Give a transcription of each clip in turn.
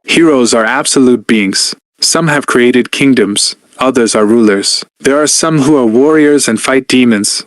Heroes are absolute beings. Some have created kingdoms, others are rulers. There are some who are warriors and fight demons,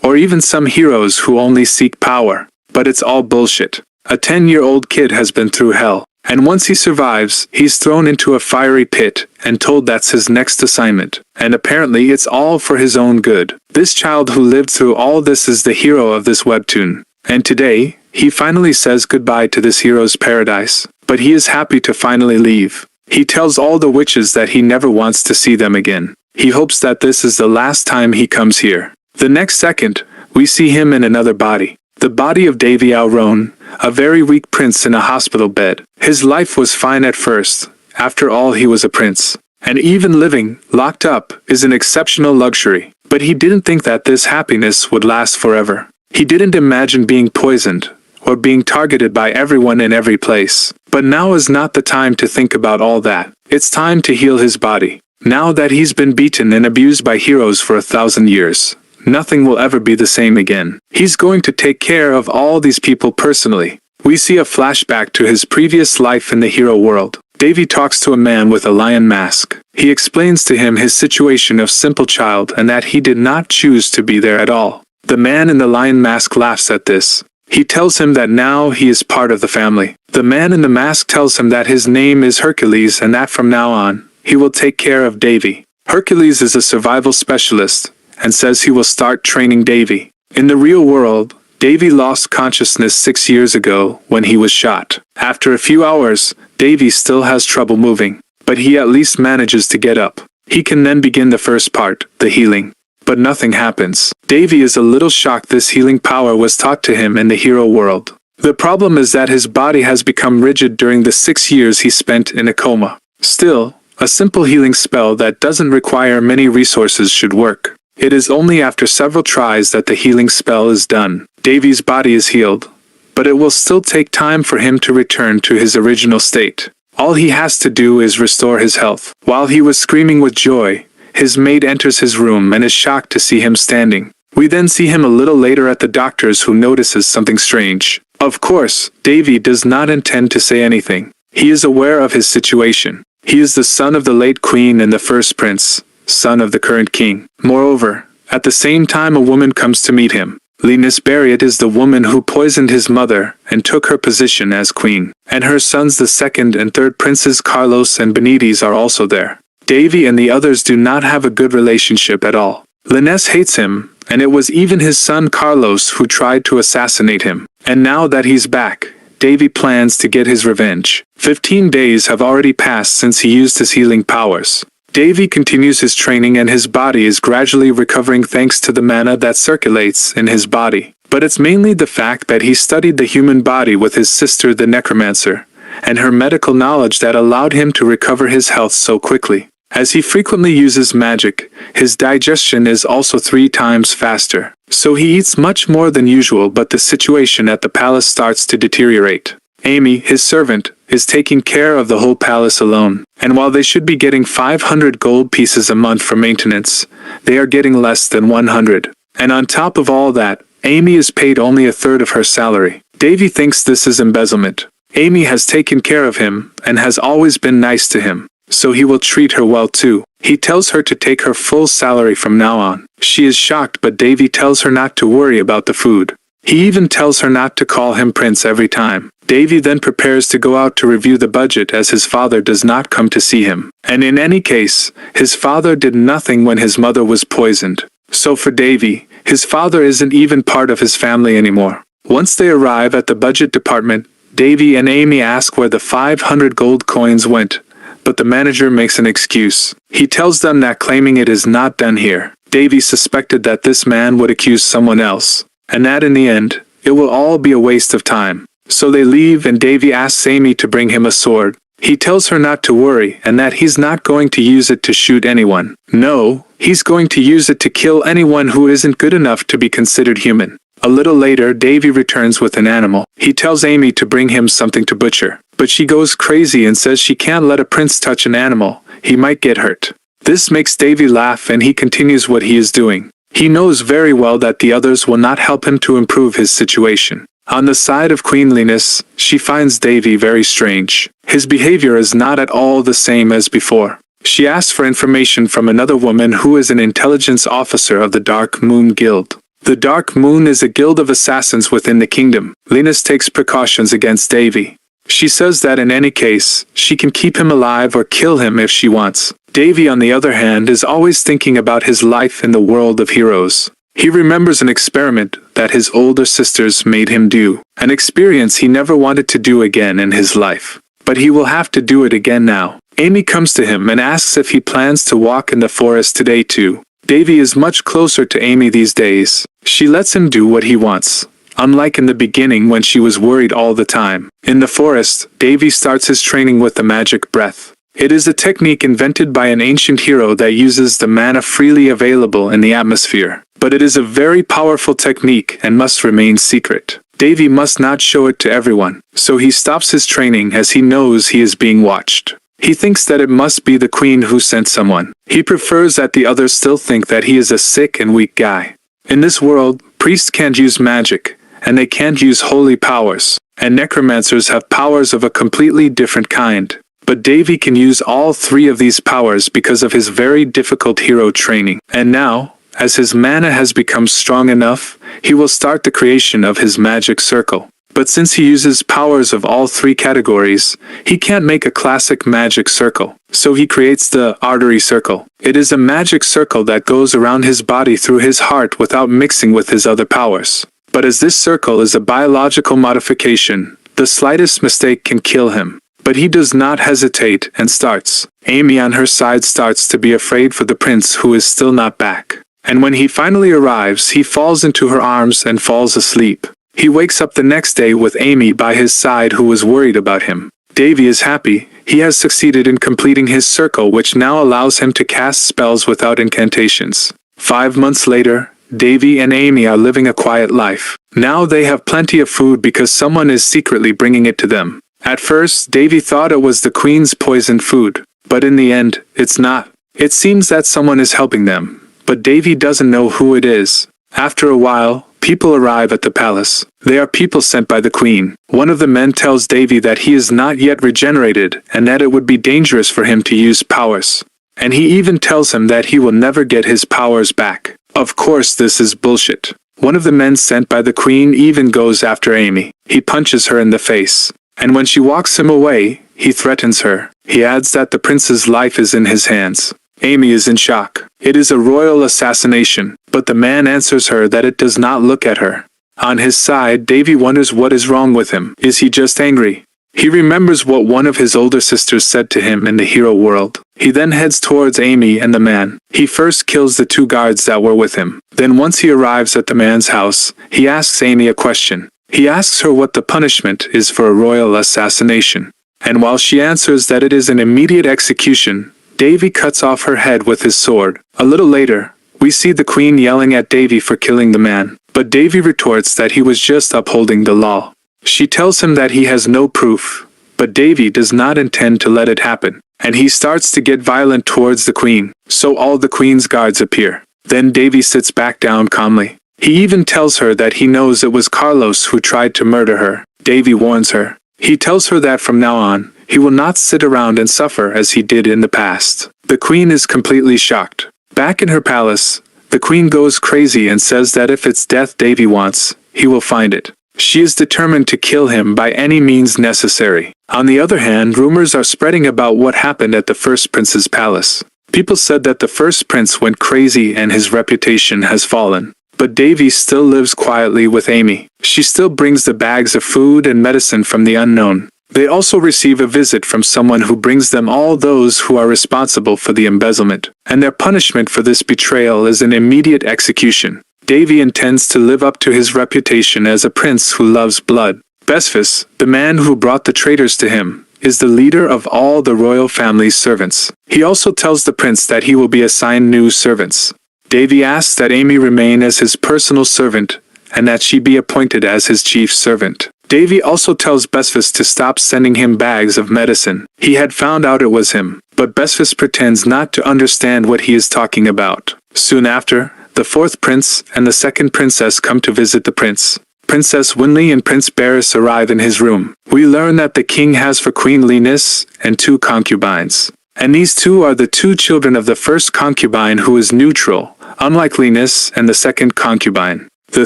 or even some heroes who only seek power. But it's all bullshit. A 10-year-old kid has been through hell, and once he survives, he's thrown into a fiery pit and told that's his next assignment. And apparently it's all for his own good. This child who lived through all this is the hero of this webtoon. And today, he finally says goodbye to this hero's paradise. But he is happy to finally leave. He tells all the witches that he never wants to see them again. He hopes that this is the last time he comes here. The next second, we see him in another body. The body of Davy Alron, a very weak prince in a hospital bed. His life was fine at first. After all, he was a prince. And even living, locked up, is an exceptional luxury. But he didn't think that this happiness would last forever. He didn't imagine being poisoned, or being targeted by everyone in every place. But now is not the time to think about all that. It's time to heal his body. Now that he's been beaten and abused by heroes for 1,000 years, nothing will ever be the same again. He's going to take care of all these people personally. We see a flashback to his previous life in the hero world. Davy talks to a man with a lion mask. He explains to him his situation of simple child and that he did not choose to be there at all. The man in the lion mask laughs at this. He tells him that now he is part of the family. The man in the mask tells him that his name is Hercules and that from now on, he will take care of Davy. Hercules is a survival specialist and says he will start training Davy. In the real world, Davy lost consciousness 6 years ago when he was shot. After a few hours, Davy still has trouble moving, but he at least manages to get up. He can then begin the first part, the healing. But nothing happens. Davy is a little shocked this healing power was taught to him in the hero world. The problem is that his body has become rigid during the 6 years he spent in a coma. Still, a simple healing spell that doesn't require many resources should work. It is only after several tries that the healing spell is done. Davy's body is healed, but it will still take time for him to return to his original state. All he has to do is restore his health. While he was screaming with joy, his maid enters his room and is shocked to see him standing. We then see him a little later at the doctor's, who notices something strange. Of course, Davy does not intend to say anything. He is aware of his situation. He is the son of the late queen and the first prince, son of the current king. Moreover, at the same time a woman comes to meet him. Linus Barriot is the woman who poisoned his mother and took her position as queen. And her sons, the second and third princes Carlos and Benitez, are also there. Davy and the others do not have a good relationship at all. Linus hates him, and it was even his son Carlos who tried to assassinate him. And now that he's back, Davy plans to get his revenge. 15 days have already passed since he used his healing powers. Davy continues his training and his body is gradually recovering thanks to the mana that circulates in his body. But it's mainly the fact that he studied the human body with his sister the necromancer, and her medical knowledge that allowed him to recover his health so quickly. As he frequently uses magic, his digestion is also 3 times faster. So he eats much more than usual, but the situation at the palace starts to deteriorate. Amy, his servant, is taking care of the whole palace alone. And while they should be getting 500 gold pieces a month for maintenance, they are getting less than 100. And on top of all that, Amy is paid only 1/3 of her salary. Davy thinks this is embezzlement. Amy has taken care of him and has always been nice to him, so he will treat her well too. He tells her to take her full salary from now on. She is shocked, but Davy tells her not to worry about the food. He even tells her not to call him Prince every time. Davy then prepares to go out to review the budget as his father does not come to see him. And in any case, his father did nothing when his mother was poisoned. So for Davy, his father isn't even part of his family anymore. Once they arrive at the budget department, Davy and Amy ask where the 500 gold coins went, but the manager makes an excuse. He tells them that claiming it is not done here. Davy suspected that this man would accuse someone else, and that in the end, it will all be a waste of time. So they leave and Davy asks Amy to bring him a sword. He tells her not to worry and that he's not going to use it to shoot anyone. No, he's going to use it to kill anyone who isn't good enough to be considered human. A little later, Davy returns with an animal. He tells Amy to bring him something to butcher, but she goes crazy and says she can't let a prince touch an animal. He might get hurt. This makes Davy laugh and he continues what he is doing. He knows very well that the others will not help him to improve his situation. On the side of queenliness, she finds Devi very strange. His behavior is not at all the same as before. She asks for information from another woman who is an intelligence officer of the Dark Moon Guild. The Dark Moon is a guild of assassins within the kingdom. Linus takes precautions against Devi. She says that in any case, she can keep him alive or kill him if she wants. Devi, on the other hand, is always thinking about his life in the world of heroes. He remembers an experiment that his older sisters made him do, an experience he never wanted to do again in his life. But he will have to do it again now. Amy comes to him and asks if he plans to walk in the forest today too. Devi is much closer to Amy these days. She lets him do what he wants, unlike in the beginning when she was worried all the time. In the forest, Devi starts his training with the magic breath. It is a technique invented by an ancient hero that uses the mana freely available in the atmosphere. But it is a very powerful technique and must remain secret. Devi must not show it to everyone, so he stops his training as he knows he is being watched. He thinks that it must be the queen who sent someone. He prefers that the others still think that he is a sick and weak guy. In this world, priests can't use magic, and they can't use holy powers, and necromancers have powers of a completely different kind. But Devi can use all three of these powers because of his very difficult hero training. And now, as his mana has become strong enough, he will start the creation of his magic circle. But since he uses powers of all three categories, he can't make a classic magic circle. So he creates the artery circle. It is a magic circle that goes around his body through his heart without mixing with his other powers. But as this circle is a biological modification, the slightest mistake can kill him. But he does not hesitate and starts. Amy on her side starts to be afraid for the prince who is still not back. And when he finally arrives, he falls into her arms and falls asleep. He wakes up the next day with Amy by his side who was worried about him. Devi is happy. He has succeeded in completing his circle, which now allows him to cast spells without incantations. 5 months later, Devi and Amy are living a quiet life. Now they have plenty of food because someone is secretly bringing it to them. At first, Devi thought it was the queen's poisoned food, but in the end, it's not. It seems that someone is helping them, but Devi doesn't know who it is. After a while, people arrive at the palace. They are people sent by the queen. One of the men tells Devi that he is not yet regenerated and that it would be dangerous for him to use powers. And he even tells him that he will never get his powers back. Of course, this is bullshit. One of the men sent by the queen even goes after Amy. He punches her in the face. And when she walks him away, he threatens her. He adds that the prince's life is in his hands. Amy is in shock. It is a royal assassination, but the man answers her that it does not look at her. On his side, Devi wonders what is wrong with him. Is he just angry? He remembers what one of his older sisters said to him in the hero world. He then heads towards Amy and the man. He first kills the 2 guards that were with him. Then once he arrives at the man's house, he asks Amy a question. He asks her what the punishment is for a royal assassination. And while she answers that it is an immediate execution, Devi cuts off her head with his sword. A little later, we see the queen yelling at Devi for killing the man. But Devi retorts that he was just upholding the law. She tells him that he has no proof, but Devi does not intend to let it happen. And he starts to get violent towards the queen, so all the queen's guards appear. Then Devi sits back down calmly. He even tells her that he knows it was Carlos who tried to murder her. Devi warns her. He tells her that from now on, he will not sit around and suffer as he did in the past. The queen is completely shocked. Back in her palace, the queen goes crazy and says that if it's death Devi wants, he will find it. She is determined to kill him by any means necessary. On the other hand, rumors are spreading about what happened at the first prince's palace. People said that the first prince went crazy and his reputation has fallen. But Devi still lives quietly with Amy. She still brings the bags of food and medicine from the unknown. They also receive a visit from someone who brings them all those who are responsible for the embezzlement. And their punishment for this betrayal is an immediate execution. Devi intends to live up to his reputation as a prince who loves blood. Besfis, the man who brought the traitors to him, is the leader of all the royal family's servants. He also tells the prince that he will be assigned new servants. Devi asks that Amy remain as his personal servant, and that she be appointed as his chief servant. Devi also tells Besfis to stop sending him bags of medicine. He had found out it was him, but Besfis pretends not to understand what he is talking about. Soon after, the 4th prince and the 2nd princess come to visit the prince. Princess Winley and Prince Barris arrive in his room. We learn that the king has for Queen Linus and 2 concubines. And these 2 are the 2 children of the first concubine, who is neutral, unlike Linus and the second concubine. The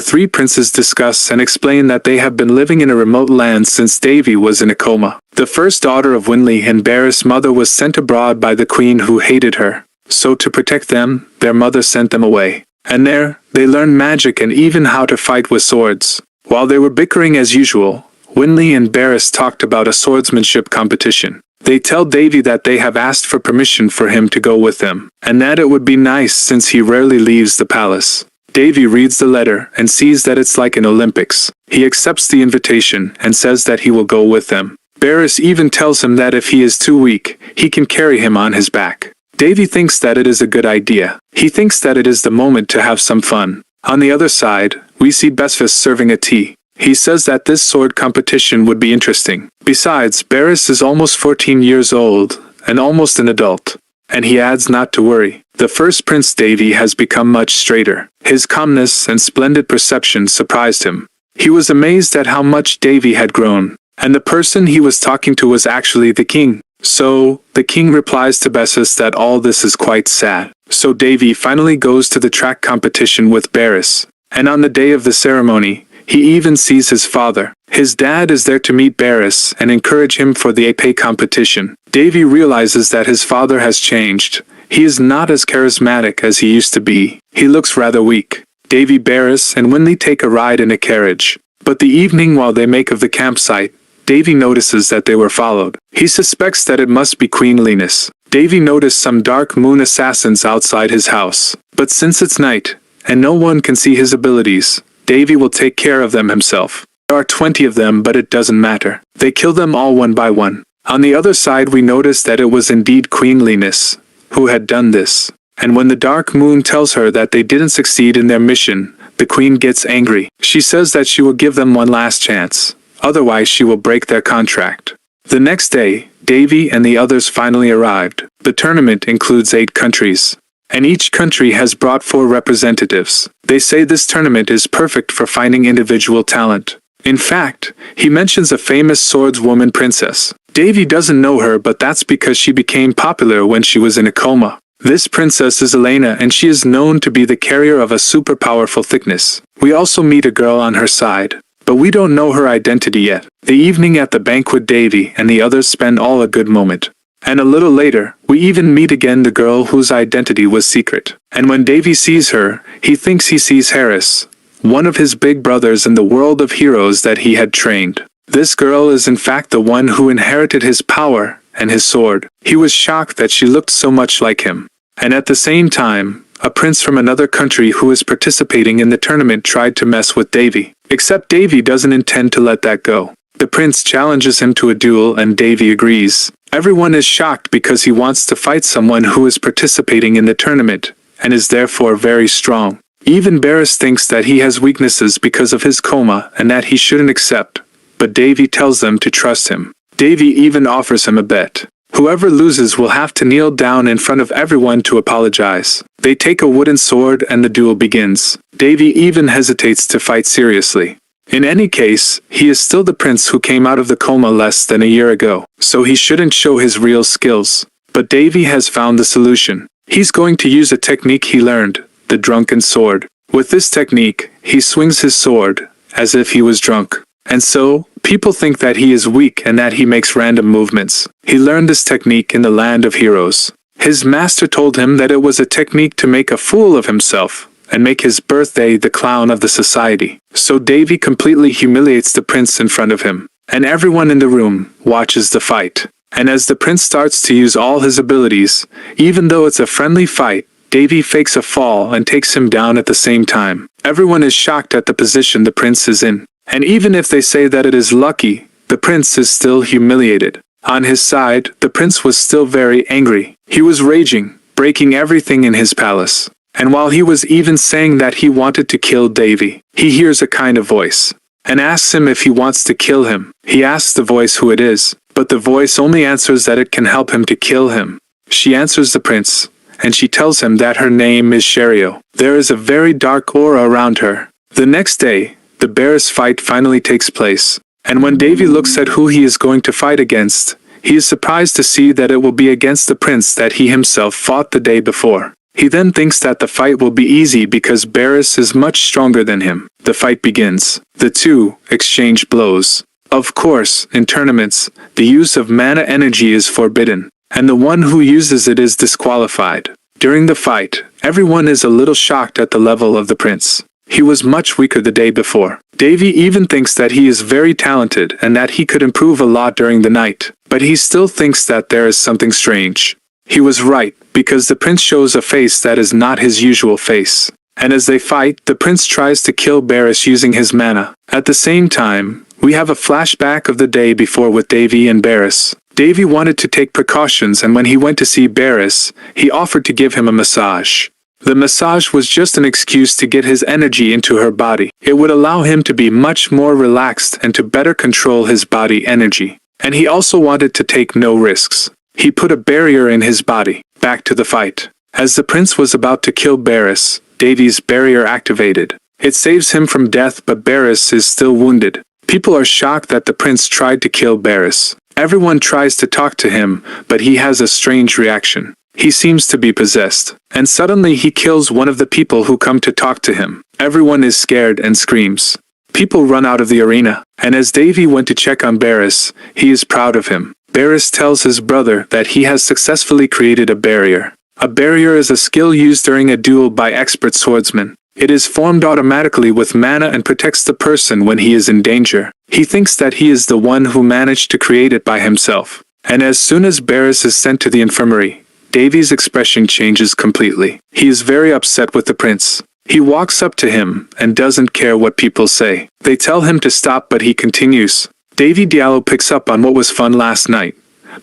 3 princes discuss and explain that they have been living in a remote land since Davy was in a coma. The first daughter of Winley and Barris' mother was sent abroad by the queen, who hated her. So to protect them, their mother sent them away. And there, they learned magic and even how to fight with swords. While they were bickering as usual, Winley and Barris talked about a swordsmanship competition. They tell Davy that they have asked for permission for him to go with them, and that it would be nice since he rarely leaves the palace. Davy reads the letter and sees that it's like an Olympics. He accepts the invitation and says that he will go with them. Barris even tells him that if he is too weak, he can carry him on his back. Davy thinks that it is a good idea. He thinks that it is the moment to have some fun. On the other side, we see Besfus serving a tea. He says that this sword competition would be interesting. Besides, Barris is almost 14 years old, and almost an adult. And he adds not to worry. The first Prince Davy has become much straighter. His calmness and splendid perception surprised him. He was amazed at how much Davy had grown. And the person he was talking to was actually the king. So, the king replies to Bessus that all this is quite sad. So Davy finally goes to the track competition with Barris. And on the day of the ceremony, he even sees his father. His dad is there to meet Barris and encourage him for the épée competition. Davy realizes that his father has changed. He is not as charismatic as he used to be. He looks rather weak. Davy, Barris, and Winley take a ride in a carriage. But the evening while they make of the campsite, Davy notices that they were followed. He suspects that it must be Queen Linus. Davy noticed some dark moon assassins outside his house. But since it's night, and no one can see his abilities, Davy will take care of them himself. There are 20 of them, but it doesn't matter. They kill them all one by one. On the other side, we notice that it was indeed Queen Linus who had done this. And when the dark moon tells her that they didn't succeed in their mission, the queen gets angry. She says that she will give them one last chance. Otherwise, she will break their contract. The next day, Davy and the others finally arrived. The tournament includes 8 countries. And each country has brought 4 representatives. They say this tournament is perfect for finding individual talent. In fact, he mentions a famous swordswoman princess. Davy doesn't know her, but that's because she became popular when she was in a coma. This princess is Elena, and she is known to be the carrier of a super powerful thickness. We also meet a girl on her side, but we don't know her identity yet. The evening at the banquet, Davy and the others spend all a good moment. And a little later, we even meet again the girl whose identity was secret. And when Davy sees her, he thinks he sees Harris, one of his big brothers in the world of heroes that he had trained. This girl is in fact the one who inherited his power and his sword. He was shocked that she looked so much like him. And at the same time, a prince from another country who is participating in the tournament tried to mess with Davy. Except Davy doesn't intend to let that go. The prince challenges him to a duel and Davy agrees. Everyone is shocked because he wants to fight someone who is participating in the tournament, and is therefore very strong. Even Barris thinks that he has weaknesses because of his coma and that he shouldn't accept, but Davy tells them to trust him. Davy even offers him a bet. Whoever loses will have to kneel down in front of everyone to apologize. They take a wooden sword and the duel begins. Davy even hesitates to fight seriously. In any case, he is still the prince who came out of the coma less than a year ago, so he shouldn't show his real skills. But Davy has found the solution. He's going to use a technique he learned, the drunken sword. With this technique, he swings his sword, as if he was drunk. And so, people think that he is weak and that he makes random movements. He learned this technique in the land of heroes. His master told him that it was a technique to make a fool of himself, and make his birthday the clown of the society. So Davy completely humiliates the prince in front of him, and everyone in the room watches the fight. And as the prince starts to use all his abilities, even though it's a friendly fight, Davy fakes a fall and takes him down at the same time. Everyone is shocked at the position the prince is in, and even if they say that it is lucky, the prince is still humiliated. On his side, the prince was still very angry. He was raging, breaking everything in his palace. And while he was even saying that he wanted to kill Davy, he hears a kind of voice, and asks him if he wants to kill him. He asks the voice who it is, but the voice only answers that it can help him to kill him. She answers the prince, and she tells him that her name is Sherio. There is a very dark aura around her. The next day, The Barris fight finally takes place, and when Davy looks at who he is going to fight against, he is surprised to see that it will be against the prince that he himself fought the day before. He then thinks that the fight will be easy because Barris is much stronger than him. The fight begins. The two exchange blows. Of course, in tournaments, the use of mana energy is forbidden, and the one who uses it is disqualified. During the fight, everyone is a little shocked at the level of the prince. He was much weaker the day before. Davy even thinks that he is very talented and that he could improve a lot during the night, but he still thinks that there is something strange. He was right, because the prince shows a face that is not his usual face. And as they fight, the prince tries to kill Barris using his mana. At the same time, we have a flashback of the day before with Davy and Barris. Davy wanted to take precautions, and when he went to see Barris, he offered to give him a massage. The massage was just an excuse to get his energy into her body. It would allow him to be much more relaxed and to better control his body energy. And he also wanted to take no risks. He put a barrier in his body. Back to the fight. As the prince was about to kill Barris, Davy's barrier activated. It saves him from death, but Barris is still wounded. People are shocked that the prince tried to kill Barris. Everyone tries to talk to him, but he has a strange reaction. He seems to be possessed, and suddenly he kills one of the people who come to talk to him. Everyone is scared and screams. People run out of the arena, and as Davy went to check on Barris, he is proud of him. Barris tells his brother that he has successfully created a barrier. A barrier is a skill used during a duel by expert swordsmen. It is formed automatically with mana and protects the person when he is in danger. He thinks that he is the one who managed to create it by himself. And as soon as Barris is sent to the infirmary, Davy's expression changes completely. He is very upset with the prince. He walks up to him and doesn't care what people say. They tell him to stop, but he continues. Davy Diallo picks up on what was fun last night,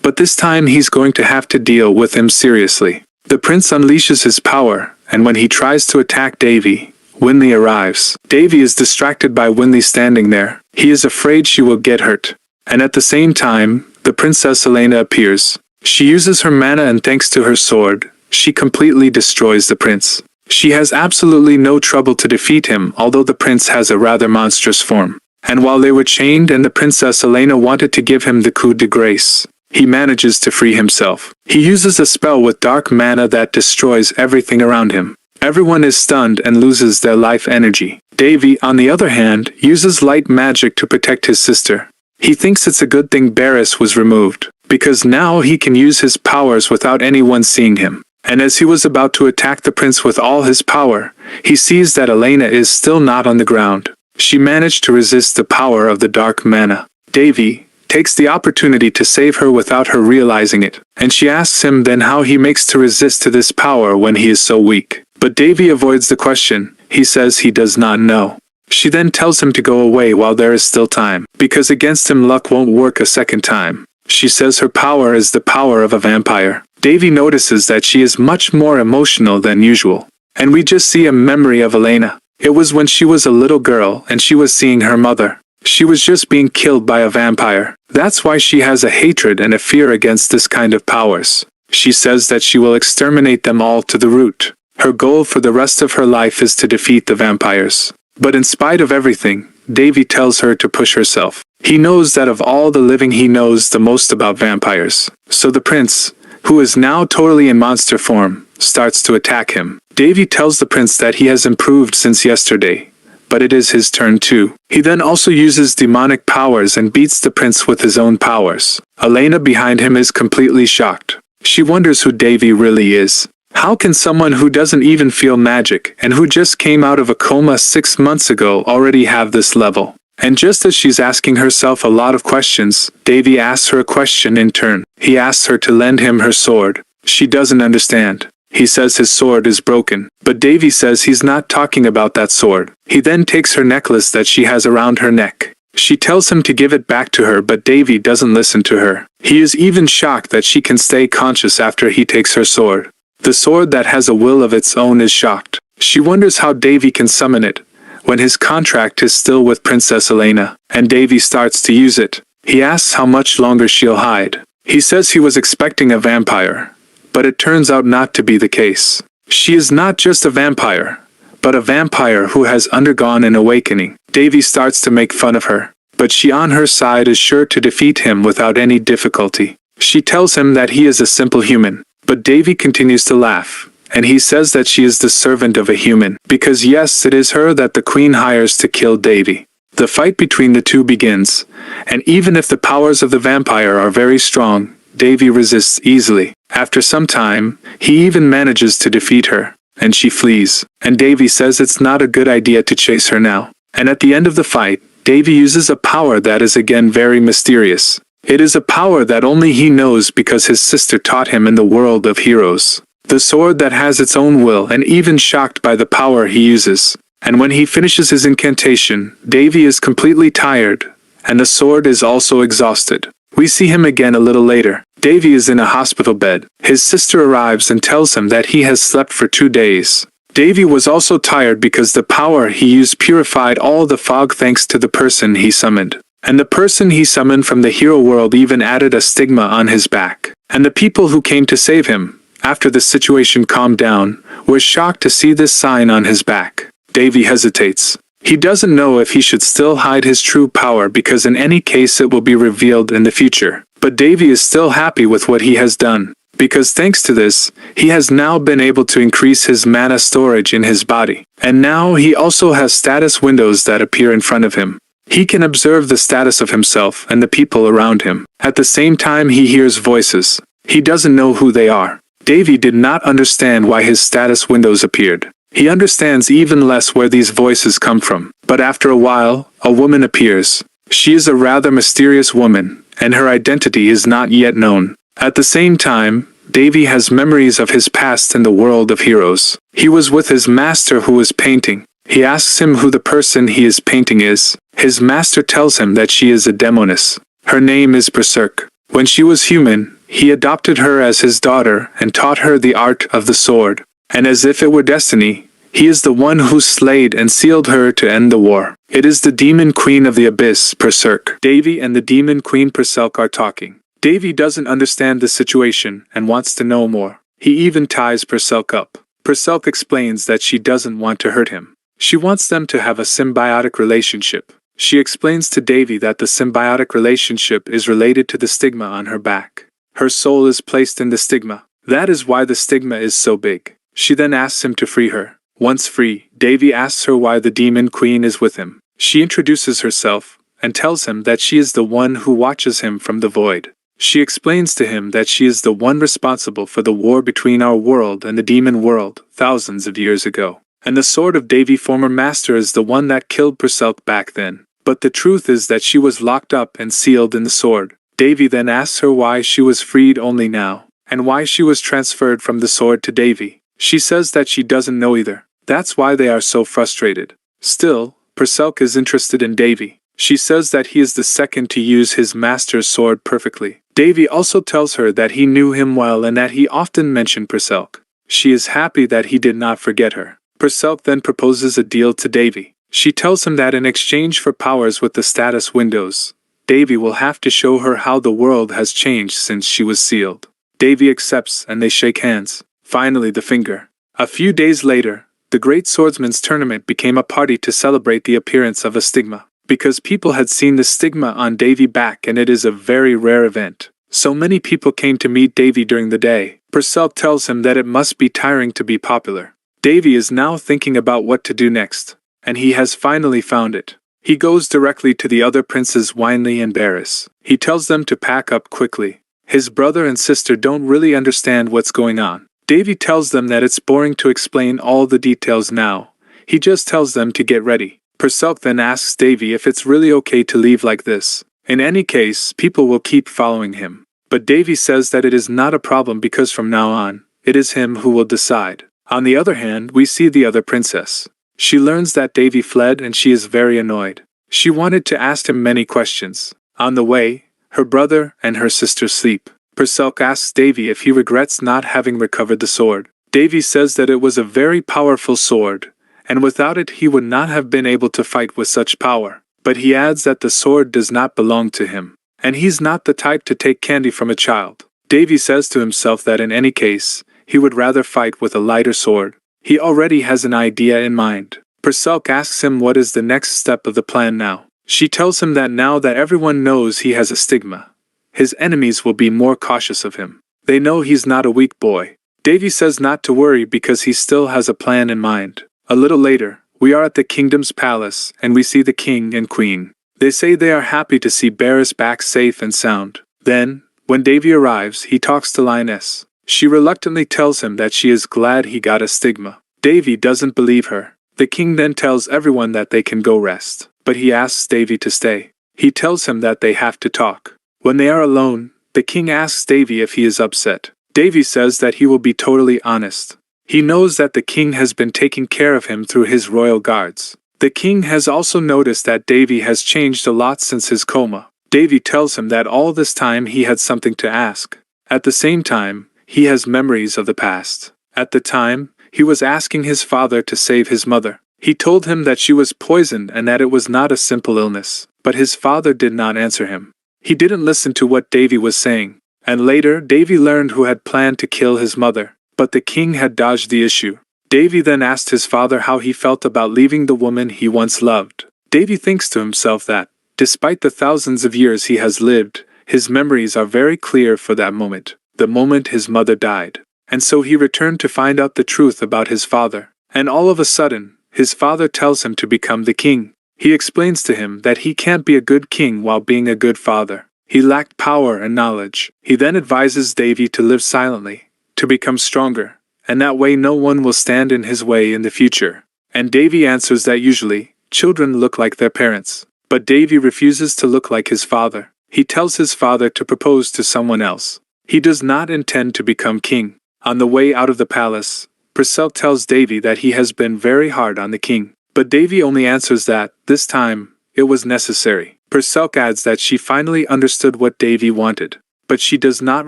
but this time he's going to have to deal with him seriously. The prince unleashes his power, and when he tries to attack Davy, Winley arrives. Davy is distracted by Winley standing there. He is afraid she will get hurt. And at the same time, the princess Elena appears. She uses her mana, and thanks to her sword, she completely destroys the prince. She has absolutely no trouble to defeat him, although the prince has a rather monstrous form. And while they were chained and the princess Elena wanted to give him the coup de grace, he manages to free himself. He uses a spell with dark mana that destroys everything around him. Everyone is stunned and loses their life energy. Davy, on the other hand, uses light magic to protect his sister. He thinks it's a good thing Barris was removed, because now he can use his powers without anyone seeing him. And as he was about to attack the prince with all his power, he sees that Elena is still not on the ground. She managed to resist the power of the dark mana. Davy takes the opportunity to save her without her realizing it, and she asks him then how he makes to resist to this power when he is so weak. But Davy avoids the question. He says he does not know. She then tells him to go away while there is still time, because against him luck won't work a second time. She says her power is the power of a vampire. Davy notices that she is much more emotional than usual, and we just see a memory of Elena. It was when she was a little girl and she was seeing her mother. She was just being killed by a vampire. That's why she has a hatred and a fear against this kind of powers. She says that she will exterminate them all to the root. Her goal for the rest of her life is to defeat the vampires. But in spite of everything, Davy tells her to push herself. He knows that of all the living he knows the most about vampires. So the prince, who is now totally in monster form, starts to attack him. Davy tells the prince that he has improved since yesterday, but it is his turn too. He then also uses demonic powers and beats the prince with his own powers. Elena behind him is completely shocked. She wonders who Davy really is. How can someone who doesn't even feel magic and who just came out of a coma 6 months ago already have this level? And just as she's asking herself a lot of questions, Davy asks her a question in turn. He asks her to lend him her sword. She doesn't understand. He says his sword is broken, but Davy says he's not talking about that sword. He then takes her necklace that she has around her neck. She tells him to give it back to her, but Davy doesn't listen to her. He is even shocked that she can stay conscious after he takes her sword. The sword that has a will of its own is shocked. She wonders how Davy can summon it, when his contract is still with Princess Elena, and Davy starts to use it. He asks how much longer she'll hide. He says he was expecting a vampire, but it turns out not to be the case. She is not just a vampire, but a vampire who has undergone an awakening. Davy starts to make fun of her, but she on her side is sure to defeat him without any difficulty. She tells him that he is a simple human, but Davy continues to laugh, and he says that she is the servant of a human, because yes, it is her that the queen hires to kill Davy. The fight between the two begins, and even if the powers of the vampire are very strong, Davy resists easily. After some time, he even manages to defeat her, and she flees, and Davy says it's not a good idea to chase her now. And at the end of the fight, Davy uses a power that is again very mysterious. It is a power that only he knows because his sister taught him in the world of heroes. The sword that has its own will, and even shocked by the power he uses. And when he finishes his incantation, Davy is completely tired, and the sword is also exhausted. We see him again a little later. Davy is in a hospital bed. His sister arrives and tells him that he has slept for 2 days. Davy was also tired because the power he used purified all the fog thanks to the person he summoned. And the person he summoned from the hero world even added a stigma on his back. And the people who came to save him, after the situation calmed down, were shocked to see this sign on his back. Davy hesitates. He doesn't know if he should still hide his true power because in any case it will be revealed in the future. But Davy is still happy with what he has done, because thanks to this, he has now been able to increase his mana storage in his body. And now he also has status windows that appear in front of him. He can observe the status of himself and the people around him. At the same time he hears voices. He doesn't know who they are. Davy did not understand why his status windows appeared. He understands even less where these voices come from. But after a while, a woman appears. She is a rather mysterious woman, and her identity is not yet known. At the same time, Davy has memories of his past in the world of heroes. He was with his master who was painting. He asks him who the person he is painting is. His master tells him that she is a demoness. Her name is Berserk. When she was human, he adopted her as his daughter and taught her the art of the sword. And as if it were destiny, he is the one who slayed and sealed her to end the war. It is the demon queen of the abyss, Berserk. Davy and the demon queen Berserk are talking. Davy doesn't understand the situation and wants to know more. He even ties Berserk up. Berserk explains that she doesn't want to hurt him. She wants them to have a symbiotic relationship. She explains to Davy that the symbiotic relationship is related to the stigma on her back. Her soul is placed in the stigma. That is why the stigma is so big. She then asks him to free her. Once free, Davy asks her why the demon queen is with him. She introduces herself and tells him that she is the one who watches him from the void. She explains to him that she is the one responsible for the war between our world and the demon world thousands of years ago. And the sword of Davy's former master is the one that killed Berserk back then. But the truth is that she was locked up and sealed in the sword. Davy then asks her why she was freed only now, and why she was transferred from the sword to Davy. She says that she doesn't know either. That's why they are so frustrated. Still, Berserk is interested in Davy. She says that he is the second to use his master's sword perfectly. Davy also tells her that he knew him well and that he often mentioned Berserk. She is happy that he did not forget her. Berserk then proposes a deal to Davy. She tells him that in exchange for powers with the status windows, Davy will have to show her how the world has changed since she was sealed. Davy accepts and they shake hands. Finally the finger. A few days later, the Great Swordsman's Tournament became a party to celebrate the appearance of a stigma. Because people had seen the stigma on Davy back and it is a very rare event. So many people came to meet Davy during the day. Berserk tells him that it must be tiring to be popular. Davy is now thinking about what to do next. And he has finally found it. He goes directly to the other princes Winley and Barris. He tells them to pack up quickly. His brother and sister don't really understand what's going on. Davy tells them that it's boring to explain all the details now. He just tells them to get ready. Berserk then asks Davy if it's really okay to leave like this. In any case, people will keep following him. But Davy says that it is not a problem because from now on, it is him who will decide. On the other hand, we see the other princess. She learns that Davy fled and she is very annoyed. She wanted to ask him many questions. On the way, her brother and her sister sleep. Berserk asks Davy if he regrets not having recovered the sword. Davy says that it was a very powerful sword, and without it he would not have been able to fight with such power. But he adds that the sword does not belong to him, and he's not the type to take candy from a child. Davy says to himself that in any case, he would rather fight with a lighter sword. He already has an idea in mind. Perselk asks him what is the next step of the plan now. She tells him that now that everyone knows he has a stigma, his enemies will be more cautious of him. They know he's not a weak boy. Davy says not to worry because he still has a plan in mind. A little later, we are at the kingdom's palace and we see the king and queen. They say they are happy to see Barris back safe and sound. Then, when Davy arrives, he talks to Lioness. She reluctantly tells him that she is glad he got a stigma. Davy doesn't believe her. The king then tells everyone that they can go rest, but he asks Davy to stay. He tells him that they have to talk. When they are alone, the king asks Davy if he is upset. Davy says that he will be totally honest. He knows that the king has been taking care of him through his royal guards. The king has also noticed that Davy has changed a lot since his coma. Davy tells him that all this time he had something to ask. At the same time, he has memories of the past. At the time, he was asking his father to save his mother. He told him that she was poisoned and that it was not a simple illness, but his father did not answer him. He didn't listen to what Davy was saying, and later Davy learned who had planned to kill his mother, but the king had dodged the issue. Davy then asked his father how he felt about leaving the woman he once loved. Davy thinks to himself that, despite the thousands of years he has lived, his memories are very clear for that moment, the moment his mother died. And so he returned to find out the truth about his father. And all of a sudden, his father tells him to become the king. He explains to him that he can't be a good king while being a good father. He lacked power and knowledge. He then advises Davy to live silently, to become stronger, and that way no one will stand in his way in the future. And Davy answers that usually, children look like their parents. But Davy refuses to look like his father. He tells his father to propose to someone else. He does not intend to become king. On the way out of the palace, Perselk tells Davy that he has been very hard on the king. But Davy only answers that, this time, it was necessary. Perselk adds that she finally understood what Davy wanted, but she does not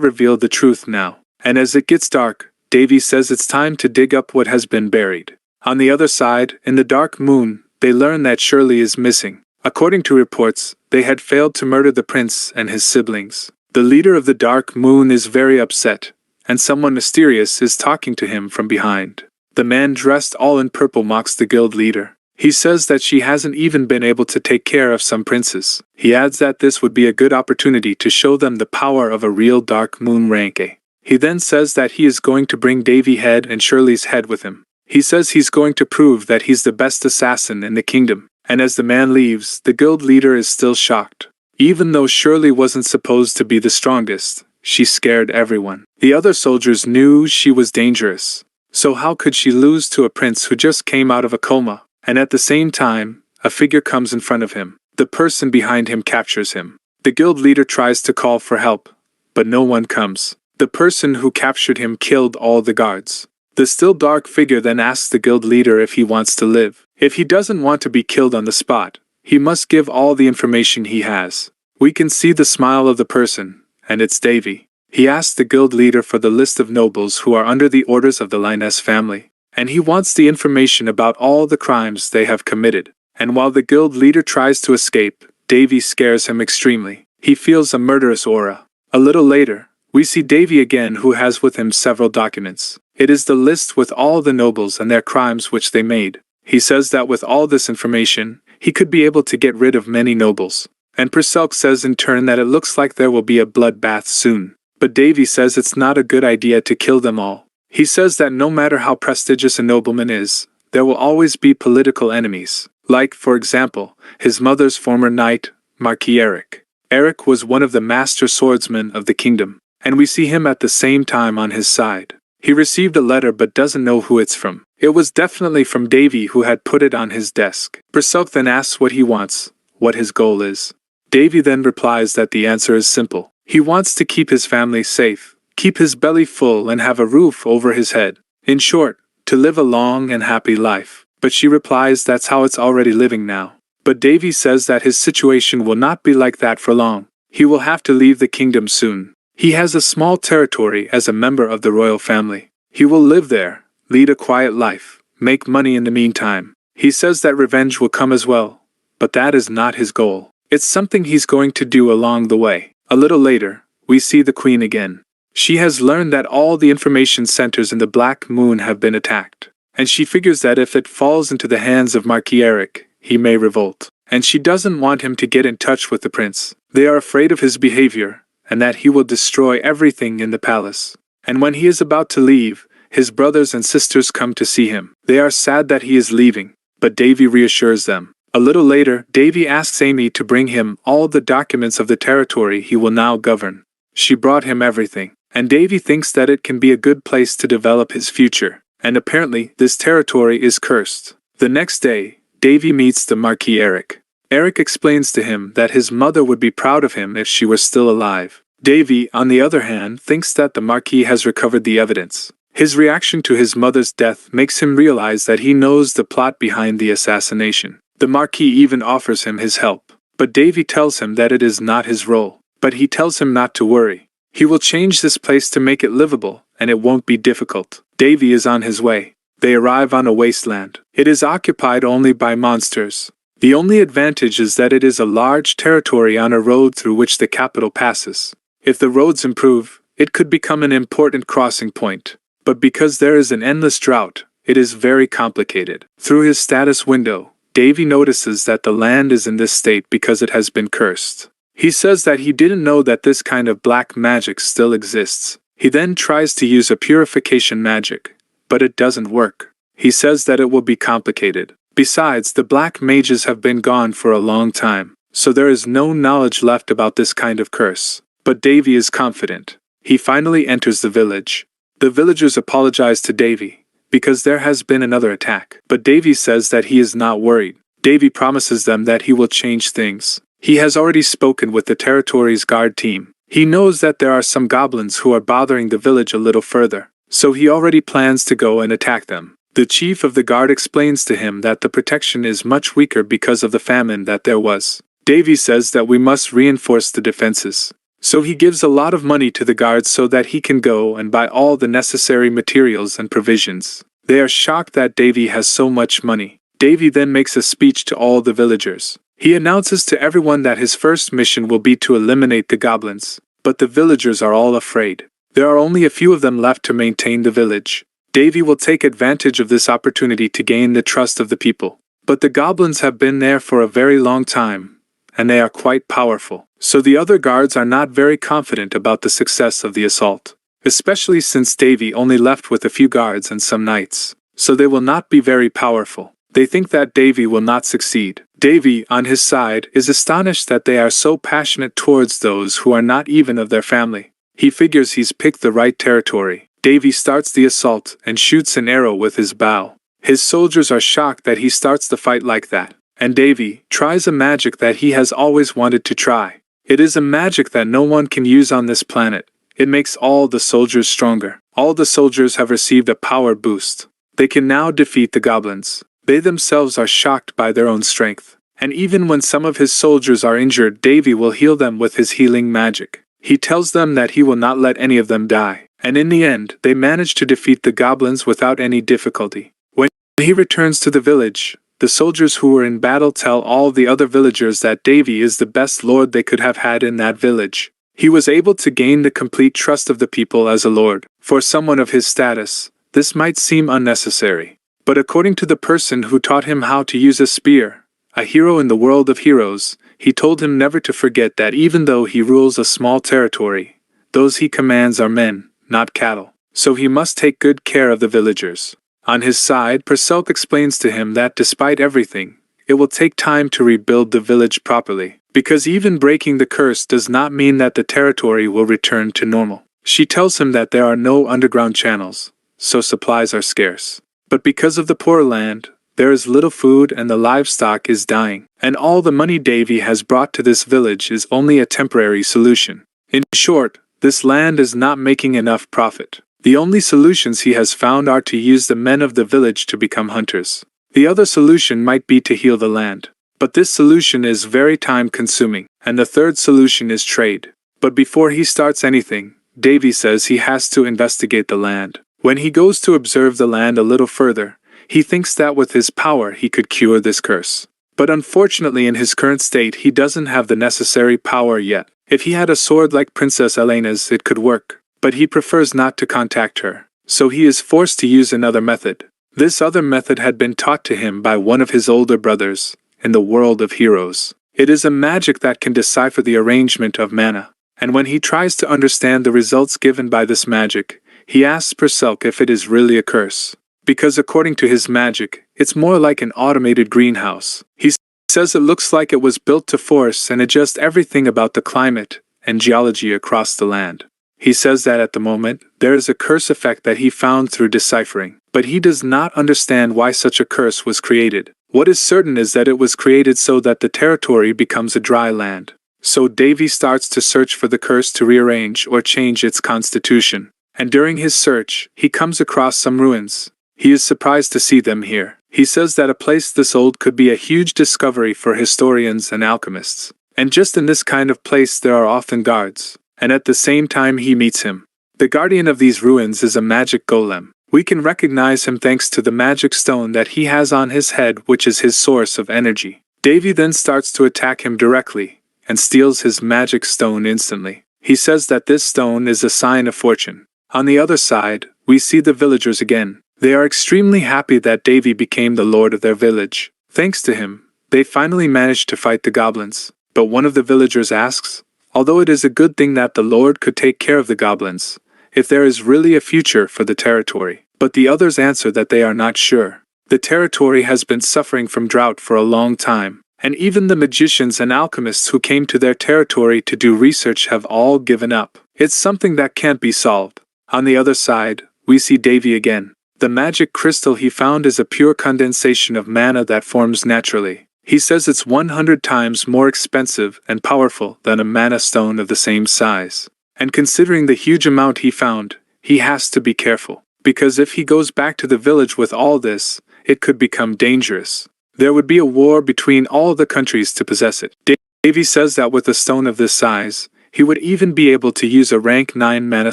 reveal the truth now. And as it gets dark, Davy says it's time to dig up what has been buried. On the other side, in the dark moon, they learn that Shirley is missing. According to reports, they had failed to murder the prince and his siblings. The leader of the dark moon is very upset, and someone mysterious is talking to him from behind. The man dressed all in purple mocks the guild leader. He says that she hasn't even been able to take care of some princes. He adds that this would be a good opportunity to show them the power of a real dark moon rank A. He then says that he is going to bring Davy's head and Shirley's head with him. He says he's going to prove that he's the best assassin in the kingdom. And as the man leaves, the guild leader is still shocked. Even though Shirley wasn't supposed to be the strongest, she scared everyone. The other soldiers knew she was dangerous. So how could she lose to a prince who just came out of a coma? And at the same time, a figure comes in front of him. The person behind him captures him. The guild leader tries to call for help, but no one comes. The person who captured him killed all the guards. The still dark figure then asks the guild leader if he wants to live. If he doesn't want to be killed on the spot, he must give all the information he has. We can see the smile of the person, and it's Davy. He asks the guild leader for the list of nobles who are under the orders of the Lioness family, and he wants the information about all the crimes they have committed. And while the guild leader tries to escape, Davy scares him extremely. He feels a murderous aura. A little later, we see Davy again, who has with him several documents. It is the list with all the nobles and their crimes which they made. He says that with all this information, he could be able to get rid of many nobles. And Perselk says in turn that it looks like there will be a bloodbath soon. But Davy says it's not a good idea to kill them all. He says that no matter how prestigious a nobleman is, there will always be political enemies. Like, for example, his mother's former knight, Marquis Eric. Eric was one of the master swordsmen of the kingdom, and we see him at the same time on his side. He received a letter but doesn't know who it's from. It was definitely from Davy, who had put it on his desk. Perselk then asks what he wants, what his goal is. Davy then replies that the answer is simple. He wants to keep his family safe, keep his belly full and have a roof over his head. In short, to live a long and happy life. But she replies that's how it's already living now. But Davy says that his situation will not be like that for long. He will have to leave the kingdom soon. He has a small territory as a member of the royal family. He will live there, lead a quiet life, make money in the meantime. He says that revenge will come as well, but that is not his goal. It's something he's going to do along the way. A little later, we see the queen again. She has learned that all the information centers in the Black Moon have been attacked, and she figures that if it falls into the hands of Marquis Eric, he may revolt. And she doesn't want him to get in touch with the prince. They are afraid of his behavior, and that he will destroy everything in the palace. And when he is about to leave, his brothers and sisters come to see him. They are sad that he is leaving, but Davy reassures them. A little later, Davy asks Amy to bring him all the documents of the territory he will now govern. She brought him everything, and Davy thinks that it can be a good place to develop his future. And apparently, this territory is cursed. The next day, Davy meets the Marquis Eric. Eric explains to him that his mother would be proud of him if she were still alive. Davy, on the other hand, thinks that the Marquis has recovered the evidence. His reaction to his mother's death makes him realize that he knows the plot behind the assassination. The Marquis even offers him his help, but Davy tells him that it is not his role. But he tells him not to worry. He will change this place to make it livable, and it won't be difficult. Davy is on his way. They arrive on a wasteland. It is occupied only by monsters. The only advantage is that it is a large territory on a road through which the capital passes. If the roads improve, it could become an important crossing point. But because there is an endless drought, it is very complicated. Through his status window, Davy notices that the land is in this state because it has been cursed. He says that he didn't know that this kind of black magic still exists. He then tries to use a purification magic, but it doesn't work. He says that it will be complicated. Besides, the black mages have been gone for a long time, so there is no knowledge left about this kind of curse. But Davy is confident. He finally enters the village. The villagers apologize to Davy, because there has been another attack. But Davy says that he is not worried. Davy promises them that he will change things. He has already spoken with the territory's guard team. He knows that there are some goblins who are bothering the village a little further, so he already plans to go and attack them. The chief of the guard explains to him that the protection is much weaker because of the famine that there was. Davy says that we must reinforce the defenses. So he gives a lot of money to the guards so that he can go and buy all the necessary materials and provisions. They are shocked that Davy has so much money. Davy then makes a speech to all the villagers. He announces to everyone that his first mission will be to eliminate the goblins. But the villagers are all afraid. There are only a few of them left to maintain the village. Davy will take advantage of this opportunity to gain the trust of the people. But the goblins have been there for a very long time, and they are quite powerful. So the other guards are not very confident about the success of the assault, especially since Davy only left with a few guards and some knights. So they will not be very powerful. They think that Davy will not succeed. Davy, on his side, is astonished that they are so passionate towards those who are not even of their family. He figures he's picked the right territory. Davy starts the assault and shoots an arrow with his bow. His soldiers are shocked that he starts the fight like that. And Davy tries a magic that he has always wanted to try. It is a magic that no one can use on this planet. It makes all the soldiers stronger. All the soldiers have received a power boost. They can now defeat the goblins. They themselves are shocked by their own strength. And even when some of his soldiers are injured, Davy will heal them with his healing magic. He tells them that he will not let any of them die. And in the end, they manage to defeat the goblins without any difficulty. When he returns to the village, the soldiers who were in battle tell all the other villagers that Davy is the best lord they could have had in that village. He was able to gain the complete trust of the people as a lord. For someone of his status, this might seem unnecessary. But according to the person who taught him how to use a spear, a hero in the world of heroes, he told him never to forget that even though he rules a small territory, those he commands are men, not cattle. So he must take good care of the villagers. On his side, Perselk explains to him that despite everything, it will take time to rebuild the village properly, because even breaking the curse does not mean that the territory will return to normal. She tells him that there are no underground channels, so supplies are scarce. But because of the poor land, there is little food and the livestock is dying, and all the money Davy has brought to this village is only a temporary solution. In short, this land is not making enough profit. The only solutions he has found are to use the men of the village to become hunters. The other solution might be to heal the land. But this solution is very time-consuming. And the third solution is trade. But before he starts anything, Davy says he has to investigate the land. When he goes to observe the land a little further, he thinks that with his power he could cure this curse. But unfortunately in his current state he doesn't have the necessary power yet. If he had a sword like Princess Elena's it could work. But he prefers not to contact her, so he is forced to use another method. This other method had been taught to him by one of his older brothers, in the world of heroes. It is a magic that can decipher the arrangement of mana, and when he tries to understand the results given by this magic, he asks Perselk if it is really a curse. Because according to his magic, it's more like an automated greenhouse. He says it looks like it was built to force and adjust everything about the climate and geology across the land. He says that at the moment, there is a curse effect that he found through deciphering, but he does not understand why such a curse was created. What is certain is that it was created so that the territory becomes a dry land. So Davy starts to search for the curse to rearrange or change its constitution. And during his search, he comes across some ruins. He is surprised to see them here. He says that a place this old could be a huge discovery for historians and alchemists. And just in this kind of place there are often guards. And at the same time he meets him. The guardian of these ruins is a magic golem. We can recognize him thanks to the magic stone that he has on his head, which is his source of energy. Davy then starts to attack him directly, and steals his magic stone instantly. He says that this stone is a sign of fortune. On the other side, we see the villagers again. They are extremely happy that Davy became the lord of their village. Thanks to him, they finally managed to fight the goblins. But one of the villagers asks, although it is a good thing that the Lord could take care of the goblins, if there is really a future for the territory. But the others answer that they are not sure. The territory has been suffering from drought for a long time, and even the magicians and alchemists who came to their territory to do research have all given up. It's something that can't be solved. On the other side, we see Davy again. The magic crystal he found is a pure condensation of mana that forms naturally. He says it's 100 times more expensive and powerful than a mana stone of the same size. And considering the huge amount he found, he has to be careful. Because if he goes back to the village with all this, it could become dangerous. There would be a war between all the countries to possess it. Davy says that with a stone of this size, he would even be able to use a rank 9 mana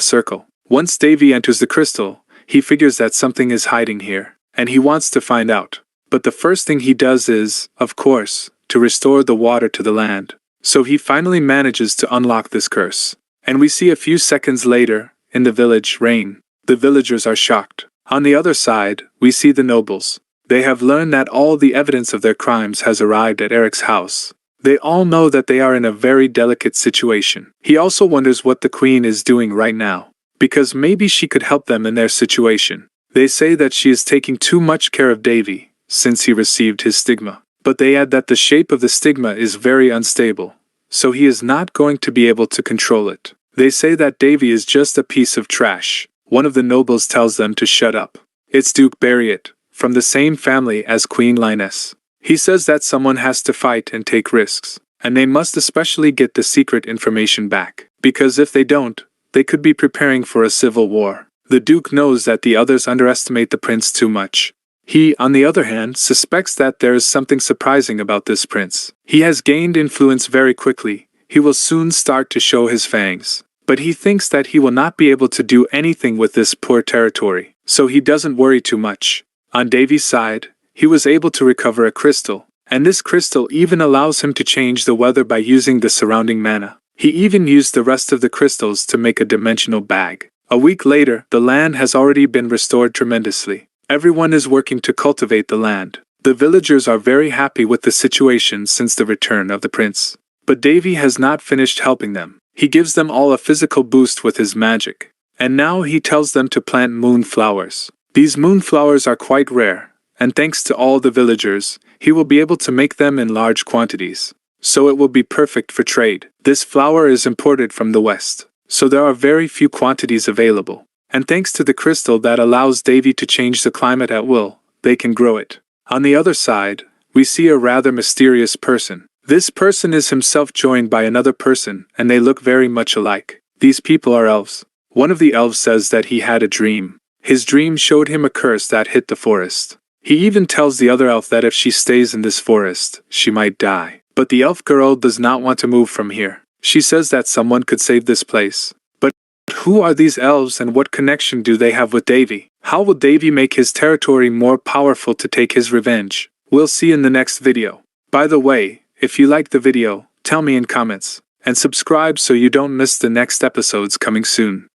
circle. Once Davy enters the crystal, he figures that something is hiding here, and he wants to find out. But the first thing he does is, of course, to restore the water to the land. So he finally manages to unlock this curse. And we see a few seconds later, in the village, rain. The villagers are shocked. On the other side, we see the nobles. They have learned that all the evidence of their crimes has arrived at Eric's house. They all know that they are in a very delicate situation. He also wonders what the queen is doing right now, because maybe she could help them in their situation. They say that she is taking too much care of Davy, since he received his stigma. But they add that the shape of the stigma is very unstable, so he is not going to be able to control it. They say that Davy is just a piece of trash. One of the nobles tells them to shut up. It's Duke Barriot, from the same family as Queen Linus. He says that someone has to fight and take risks, and they must especially get the secret information back, because if they don't, they could be preparing for a civil war. The Duke knows that the others underestimate the prince too much. He, on the other hand, suspects that there is something surprising about this prince. He has gained influence very quickly. He will soon start to show his fangs. But he thinks that he will not be able to do anything with this poor territory, so he doesn't worry too much. On Davy's side, he was able to recover a crystal, and this crystal even allows him to change the weather by using the surrounding mana. He even used the rest of the crystals to make a dimensional bag. A week later, the land has already been restored tremendously. Everyone is working to cultivate the land. The villagers are very happy with the situation since the return of the prince. But Davy has not finished helping them. He gives them all a physical boost with his magic. And now he tells them to plant moonflowers. These moonflowers are quite rare, and thanks to all the villagers, he will be able to make them in large quantities. So it will be perfect for trade. This flower is imported from the west, so there are very few quantities available. And thanks to the crystal that allows Davy to change the climate at will, they can grow it. On the other side, we see a rather mysterious person. This person is himself joined by another person, and they look very much alike. These people are elves. One of the elves says that he had a dream. His dream showed him a curse that hit the forest. He even tells the other elf that if she stays in this forest, she might die. But the elf girl does not want to move from here. She says that someone could save this place. But who are these elves and what connection do they have with Davy? How will Davy make his territory more powerful to take his revenge? We'll see in the next video. By the way, if you liked the video, tell me in comments, and subscribe so you don't miss the next episodes coming soon.